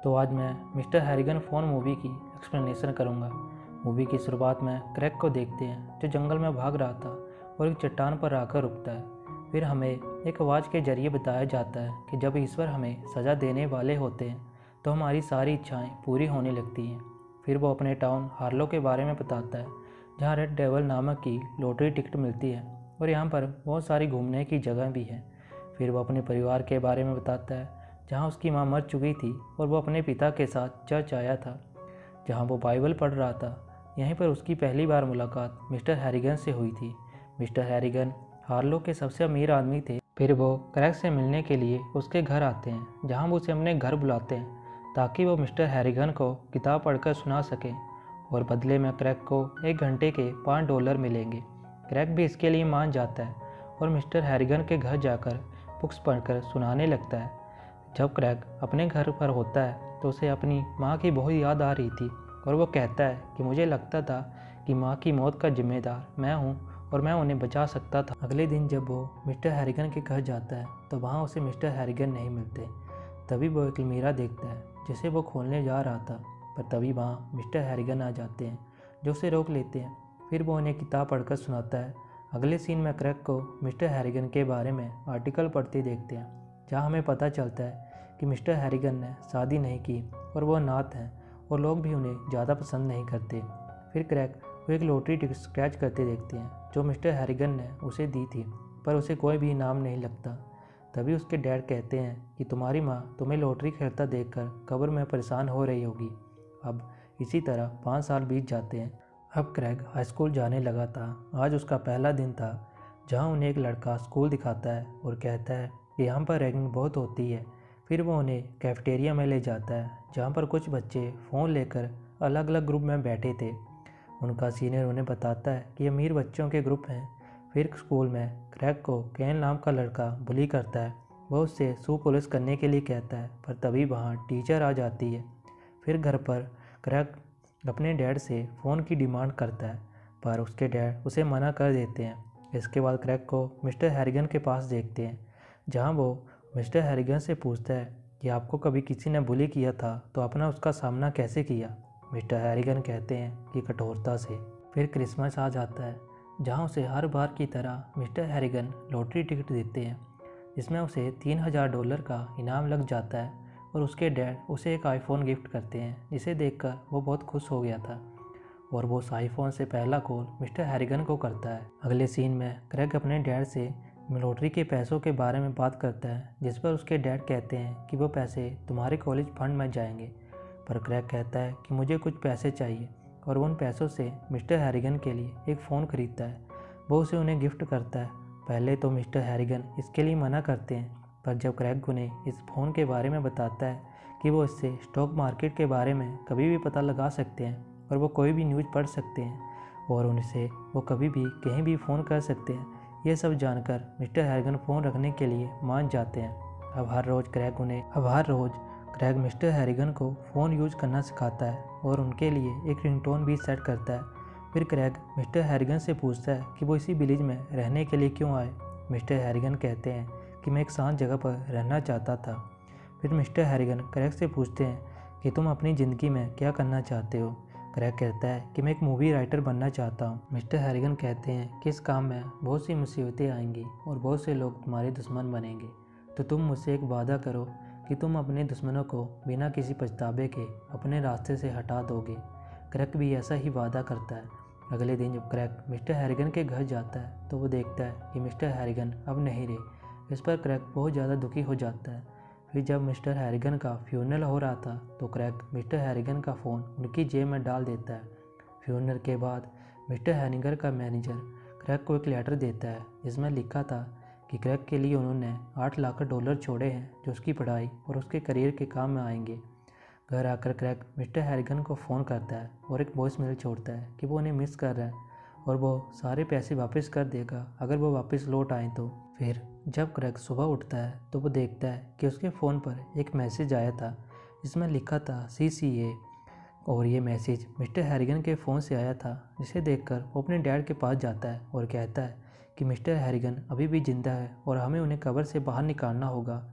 तो आज मैं मिस्टर हैरिगन फ़ोन मूवी की एक्सप्लेनेशन करूंगा। मूवी की शुरुआत में क्रैक को देखते हैं जो जंगल में भाग रहा था और एक चट्टान पर आकर रुकता है। फिर हमें एक आवाज़ के जरिए बताया जाता है कि जब ईश्वर हमें सज़ा देने वाले होते हैं तो हमारी सारी इच्छाएं पूरी होने लगती हैं। फिर वो अपने टाउन हार्लो के बारे में बताता है जहाँ रेड डेवल नामक की लॉटरी टिकट मिलती है और यहाँ पर बहुत सारी घूमने की जगह भी है। फिर वो अपने परिवार के बारे में बताता है जहाँ उसकी माँ मर चुकी थी और वो अपने पिता के साथ चर्च आया था जहाँ वो बाइबल पढ़ रहा था। यहीं पर उसकी पहली बार मुलाकात मिस्टर हैरिगन से हुई थी। मिस्टर हैरिगन हार्लो के सबसे अमीर आदमी थे। फिर वो क्रैक से मिलने के लिए उसके घर आते हैं जहाँ वो उसे अपने घर बुलाते हैं ताकि वो मिस्टर हैरिगन को किताब पढ़कर सुना सकें और बदले में क्रैक को 1 घंटे के $5 मिलेंगे। क्रैक भी इसके लिए मान जाता है और मिस्टर हैरिगन के घर जाकर बुक्स पढ़कर सुनाने लगता है। जब क्रैक अपने घर पर होता है तो उसे अपनी माँ की बहुत याद आ रही थी और वो कहता है कि मुझे लगता था कि माँ की मौत का जिम्मेदार मैं हूँ और मैं उन्हें बचा सकता था। अगले दिन जब वो मिस्टर हैरिगन के घर जाता है तो वहाँ उसे मिस्टर हैरिगन नहीं मिलते। तभी वो एक अलमीरा देखता है जिसे वो खोलने जा रहा था, पर तभी वहाँ मिस्टर हैरिगन आ जाते हैं जो उसे रोक लेते हैं। फिर वो उन्हें किताब पढ़कर सुनाता है। अगले सीन में क्रैक को मिस्टर हैरिगन के बारे में आर्टिकल पढ़ते देखते हैं जहाँ हमें पता चलता है कि मिस्टर हैरिगन ने शादी नहीं की और वो अनाथ हैं और लोग भी उन्हें ज़्यादा पसंद नहीं करते। फिर क्रैक वो एक लॉटरी टिकट स्क्रैच करते देखते हैं जो मिस्टर हैरिगन ने उसे दी थी, पर उसे कोई भी इनाम नहीं लगता। तभी उसके डैड कहते हैं कि तुम्हारी माँ तुम्हें लॉटरी खेलता देखकर कब्र में परेशान हो रही होगी। अब इसी तरह 5 साल बीत जाते हैं। अब क्रैक हाई स्कूल जाने लगा था। आज उसका पहला दिन था जहाँ उन्हें एक लड़का स्कूल दिखाता है और कहता है कि यहाँ पर रैगिंग बहुत होती है। फिर वो उन्हें कैफेटेरिया में ले जाता है जहाँ पर कुछ बच्चे फ़ोन लेकर अलग अलग ग्रुप में बैठे थे। उनका सीनियर उन्हें बताता है कि अमीर बच्चों के ग्रुप हैं। फिर स्कूल में क्रैक को केन नाम का लड़का बुली करता है। वो उससे शू पुलिस करने के लिए कहता है, पर तभी वहाँ टीचर आ जाती है। फिर घर पर क्रैक अपने डैड से फ़ोन की डिमांड करता है, पर उसके डैड उसे मना कर देते हैं। इसके बाद क्रैक को मिस्टर हैरिगन के पास देखते हैं जहाँ वो मिस्टर हैरिगन से पूछता है कि आपको कभी किसी ने बुली किया था तो आपने उसका सामना कैसे किया। मिस्टर हैरिगन कहते हैं कि कठोरता से। फिर क्रिसमस आ जाता है जहाँ उसे हर बार की तरह मिस्टर हैरिगन लॉटरी टिकट देते हैं जिसमें उसे $3000 का इनाम लग जाता है और उसके डैड उसे एक आईफोन गिफ्ट करते हैं जिसे देखकर वो बहुत खुश हो गया था और वो उस आईफोन से पहला कॉल मिस्टर हैरिगन को करता है। अगले सीन में क्रैक अपने डैड से लॉटरी के पैसों के बारे में बात करता है जिस पर उसके डैड कहते हैं कि वो पैसे तुम्हारे कॉलेज फंड में जाएंगे, पर क्रैक कहता है कि मुझे कुछ पैसे चाहिए और उन पैसों से मिस्टर हैरिगन के लिए एक फ़ोन खरीदता है। वो उसे उन्हें गिफ्ट करता है। पहले तो मिस्टर हैरिगन इसके लिए मना करते हैं, पर जब क्रैक उन्हें इस फ़ोन के बारे में बताता है कि वो इससे स्टॉक मार्केट के बारे में कभी भी पता लगा सकते हैं और वो कोई भी न्यूज़ पढ़ सकते हैं और उनसे वो कभी भी कहीं भी फ़ोन कर सकते हैं, ये सब जानकर मिस्टर हैरिगन फ़ोन रखने के लिए मान जाते हैं। अब हर रोज़ क्रैक मिस्टर हैरिगन को फ़ोन यूज़ करना सिखाता है और उनके लिए एक रिंगटोन भी सेट करता है। फिर क्रैक मिस्टर हैरिगन से पूछता है कि वो इसी विलेज में रहने के लिए क्यों आए। मिस्टर हैरिगन कहते हैं कि मैं एक शांत जगह पर रहना चाहता था। फिर मिस्टर हैरिगन क्रैक से पूछते हैं कि तुम अपनी ज़िंदगी में क्या करना चाहते हो। क्रैक कहता है कि मैं एक मूवी राइटर बनना चाहता हूँ। मिस्टर हैरिगन कहते हैं कि इस काम में बहुत सी मुसीबतें आएंगी और बहुत से लोग तुम्हारे दुश्मन बनेंगे, तो तुम मुझसे एक वादा करो कि तुम अपने दुश्मनों को बिना किसी पछतावे के अपने रास्ते से हटा दोगे। क्रैक भी ऐसा ही वादा करता है। अगले दिन जब क्रैक मिस्टर हैरिगन के घर जाता है तो वो देखता है कि मिस्टर हैरिगन अब नहीं रहे। इस पर क्रैक बहुत ज़्यादा दुखी हो जाता है। फिर जब मिस्टर हैरिगन का फ्यूनरल हो रहा था तो क्रैक मिस्टर हैरिगन का फ़ोन उनकी जेब में डाल देता है। फ्यूनरल के बाद मिस्टर हैरिगन का मैनेजर क्रैक को एक लेटर देता है जिसमें लिखा था कि क्रैक के लिए उन्होंने $8 लाख छोड़े हैं जो उसकी पढ़ाई और उसके करियर के काम में आएंगे। घर आकर क्रैक मिस्टर हैरिगन को फ़ोन करता है और एक वॉइस मेल छोड़ता है कि वो उन्हें मिस कर रहा है और वो सारे पैसे वापस कर देगा अगर वो वापस लौट आए तो। फिर जब क्रैक सुबह उठता है तो वो देखता है कि उसके फ़ोन पर एक मैसेज आया था जिसमें लिखा था CCA और ये मैसेज मिस्टर हैरिगन के फ़ोन से आया था, जिसे देखकर वो अपने डैड के पास जाता है और कहता है कि मिस्टर हैरिगन अभी भी ज़िंदा है और हमें उन्हें कब्र से बाहर निकालना होगा।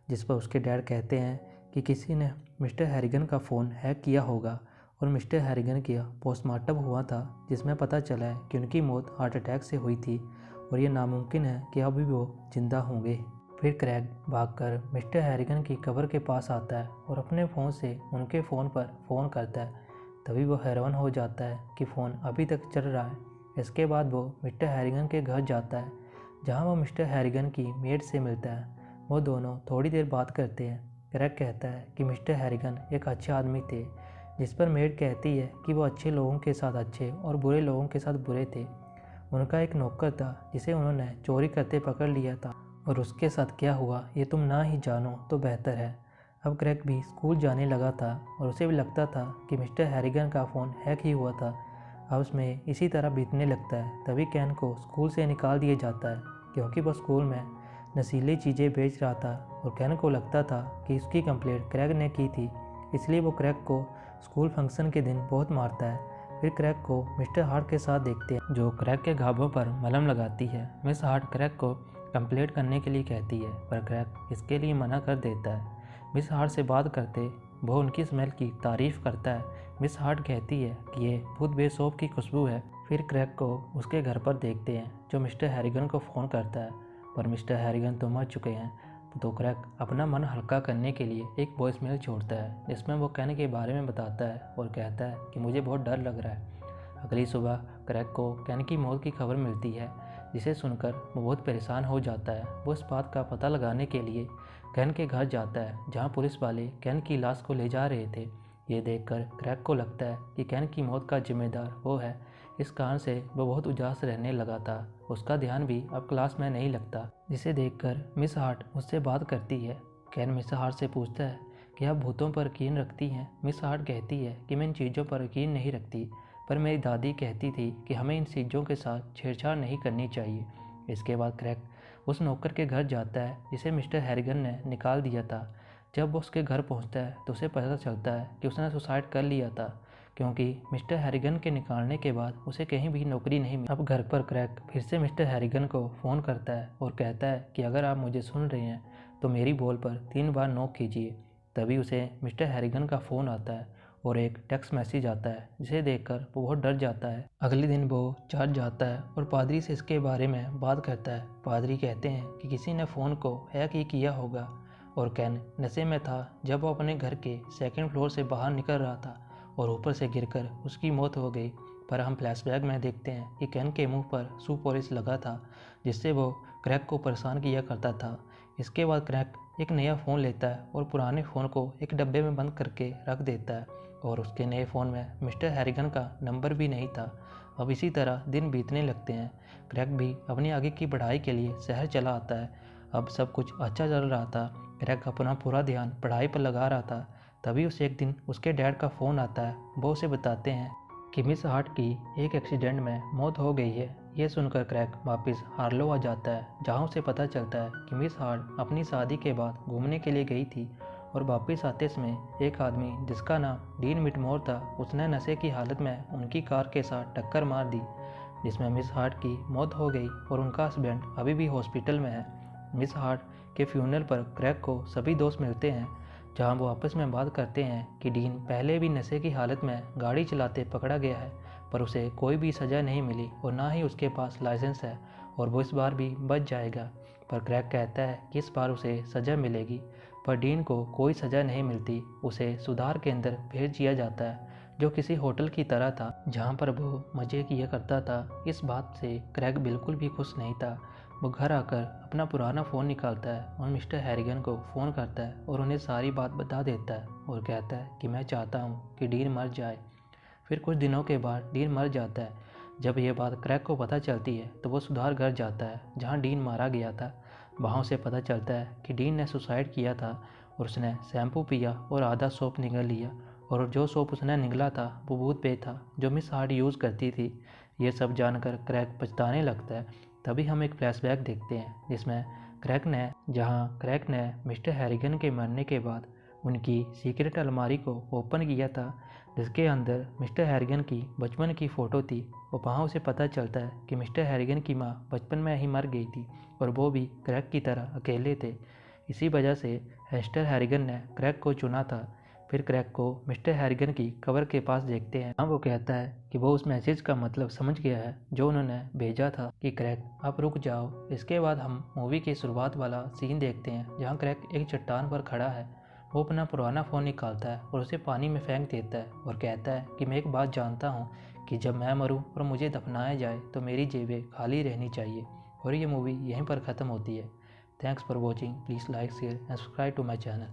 जिस पर उसके डैड कहते हैं कि किसी ने मिस्टर हैरिगन का फ़ोन हैक किया होगा और मिस्टर हैरिगन का पोस्टमार्टम हुआ था, जिसमें पता चला है कि उनकी मौत हार्ट अटैक से हुई थी और ये नामुमकिन है कि अभी वो जिंदा होंगे। फिर क्रैग भागकर मिस्टर हैरिगन की कब्र के पास आता है और अपने फ़ोन से उनके फ़ोन पर फ़ोन करता है। तभी वो हैरान हो जाता है कि फ़ोन अभी तक चल रहा है। इसके बाद वो मिस्टर हैरिगन के घर जाता है, जहाँ वो मिस्टर हैरिगन की मेड से मिलता है। वो दोनों थोड़ी देर बात करते हैं। क्रैग कहता है कि मिस्टर हैरिगन एक अच्छे आदमी थे, जिस पर मेड कहती है कि वो अच्छे लोगों के साथ अच्छे और बुरे लोगों के साथ बुरे थे। उनका एक नौकर था जिसे उन्होंने चोरी करते पकड़ लिया था और उसके साथ क्या हुआ ये तुम ना ही जानो तो बेहतर है। अब क्रैग भी स्कूल जाने लगा था और उसे भी लगता था कि मिस्टर हैरिगन का फ़ोन हैक ही हुआ था। अब उसमें इसी तरह बीतने लगता है। तभी कैन को स्कूल से निकाल दिया जाता है, क्योंकि वह स्कूल में नशीली चीज़ें बेच रहा था और कैन को लगता था कि उसकी कंप्लेंट क्रैग ने की थी, इसलिए वो क्रैग को स्कूल फंक्शन के दिन बहुत मारता है। फिर क्रैग को मिस्टर हार्ट के साथ देखते हैं, जो क्रैग के घावों पर मलहम लगाती है। मिस हार्ट क्रैग को कंप्लेंट करने के लिए कहती है, पर क्रैग इसके लिए मना कर देता है। मिस हार्ट से बात करते वो उनकी स्मेल की तारीफ़ करता है। मिस हार्ट कहती है कि ये बहुत बेसोप की खुशबू है। फिर क्रैग को उसके घर पर देखते हैं, जो मिस्टर हैरिगन को फ़ोन करता है, पर मिस्टर हैरिगन तो मर चुके हैं। तो क्रैग अपना मन हल्का करने के लिए एक वॉइसमेल छोड़ता है, जिसमें वो कैन के बारे में बताता है और कहता है कि मुझे बहुत डर लग रहा है। अगली सुबह क्रैग को कैन की मौत की खबर मिलती है, जिसे सुनकर वो बहुत परेशान हो जाता है। वो इस बात का पता लगाने के लिए कैन के घर जाता है, जहाँ पुलिस वाले कैन की लाश को ले जा रहे थे। ये देखकर क्रैग को लगता है कि कैन की मौत का जिम्मेदार वो है। इस कारण से वो बहुत उदास रहने लगा था। उसका ध्यान भी अब क्लास में नहीं लगता, जिसे देखकर मिस हार्ट उससे बात करती है। कैन मिस हार्ट से पूछता है कि आप भूतों पर यकीन रखती हैं। मिस हार्ट कहती है कि मैं इन चीज़ों पर यकीन नहीं रखती, पर मेरी दादी कहती थी कि हमें इन चीज़ों के साथ छेड़छाड़ नहीं करनी चाहिए। इसके बाद क्रैग उस नौकर के घर जाता है जिसे मिस्टर हैरिगन ने निकाल दिया था। जब वो उसके घर पहुंचता है तो उसे पता चलता है कि उसने सुसाइड कर लिया था, क्योंकि मिस्टर हैरिगन के निकालने के बाद उसे कहीं भी नौकरी नहीं मिली। अब घर पर क्रैग फिर से मिस्टर हैरिगन को फ़ोन करता है और कहता है कि अगर आप मुझे सुन रहे हैं तो मेरी बॉल पर 3 बार नॉक कीजिए। तभी उसे मिस्टर हैरिगन का फ़ोन आता है और एक टेक्स्ट मैसेज आता है, जिसे देखकर वो बहुत डर जाता है। अगले दिन वो चर्च जाता है और पादरी से इसके बारे में बात करता है। पादरी कहते हैं कि किसी ने फ़ोन को हैक ही किया होगा और कैन नशे में था जब वो अपने घर के 2nd फ्लोर से बाहर निकल रहा था और ऊपर से गिरकर उसकी मौत हो गई। पर हम फ्लैशबैक में देखते हैं कि कैन के मुंह पर शू पॉलिश लगा था, जिससे वो क्रैग को परेशान किया करता था। इसके बाद क्रैग एक नया फ़ोन लेता है और पुराने फ़ोन को एक डब्बे में बंद करके रख देता है और उसके नए फ़ोन में मिस्टर हैरिगन का नंबर भी नहीं था। अब इसी तरह दिन बीतने लगते हैं। क्रैग भी अपनी आगे की पढ़ाई के लिए शहर चला आता है। अब सब कुछ अच्छा चल रहा था। क्रैग अपना पूरा ध्यान पढ़ाई पर लगा रहा था। तभी उसे एक दिन उसके डैड का फ़ोन आता है। वो उसे बताते हैं कि मिस हार्ट की एक एक्सीडेंट में मौत हो गई है। यह सुनकर क्रैग वापस हार्लो आ जाता है, जहाँ उसे पता चलता है कि मिस हार्ट अपनी शादी के बाद घूमने के लिए गई थी और वापस आते समय एक आदमी जिसका नाम डीन मिटमोर था, उसने नशे की हालत में उनकी कार के साथ टक्कर मार दी, जिसमें मिस हार्ट की मौत हो गई और उनका हस्बैंड अभी भी हॉस्पिटल में है। मिस हार्ट के फ्यूनरल पर क्रैग को सभी दोस्त मिलते हैं, जहां वो आपस में बात करते हैं कि डीन पहले भी नशे की हालत में गाड़ी चलाते पकड़ा गया है, पर उसे कोई भी सज़ा नहीं मिली और ना ही उसके पास लाइसेंस है और वो इस बार भी बच जाएगा। पर क्रैग कहता है कि इस बार उसे सज़ा मिलेगी, पर डीन को कोई सज़ा नहीं मिलती। उसे सुधार केंद्र भेज दिया जाता है, जो किसी होटल की तरह था, जहाँ पर वो मज़े किया करता था। इस बात से क्रैग बिल्कुल भी खुश नहीं था। वो घर आकर अपना पुराना फ़ोन निकालता है और मिस्टर हैरिगन को फ़ोन करता है और उन्हें सारी बात बता देता है और कहता है कि मैं चाहता हूँ कि डीन मर जाए। फिर कुछ दिनों के बाद डीन मर जाता है। जब यह बात क्रैग को पता चलती है तो वो सुधार घर जाता है, जहाँ डीन मारा गया था। वहाँ से पता चलता है कि डीन ने सुसाइड किया था और उसने शैम्पू पिया और आधा सोप निगल लिया, और जो सोप उसने निगला था वो भूत पे था, जो मिस हार्ट यूज़ करती थी। ये सब जानकर क्रैग पछताने लगता है। तभी हम एक फ्लैशबैक देखते हैं, जिसमें क्रैग ने मिस्टर हैरिगन के मरने के बाद उनकी सीक्रेट अलमारी को ओपन किया था, जिसके अंदर मिस्टर हैरिगन की बचपन की फ़ोटो थी। और वहाँ उसे पता चलता है कि मिस्टर हैरिगन की माँ बचपन में ही मर गई थी और वो भी क्रैग की तरह अकेले थे। इसी वजह से मिस्टर हैरिगन ने क्रैग को चुना था, फिर क्रैक को मिस्टर हैरिगन की कबर के पास देखते हैं। वो कहता है कि वो उस मैसेज का मतलब समझ गया है जो उन्होंने भेजा था कि क्रैक आप रुक जाओ। इसके बाद हम मूवी की शुरुआत वाला सीन देखते हैं जहाँ क्रैक एक चट्टान पर खड़ा है। वो अपना पुराना फ़ोन निकालता है और उसे पानी में फेंक देता है और कहता है कि मैं एक बात जानता हूँ कि जब मैं मरूँ और मुझे दफनाया जाए तो मेरी जेबें खाली रहनी चाहिए। और ये मूवी यहीं पर ख़त्म होती है। Thanks for watching. Please like share and subscribe to my channel.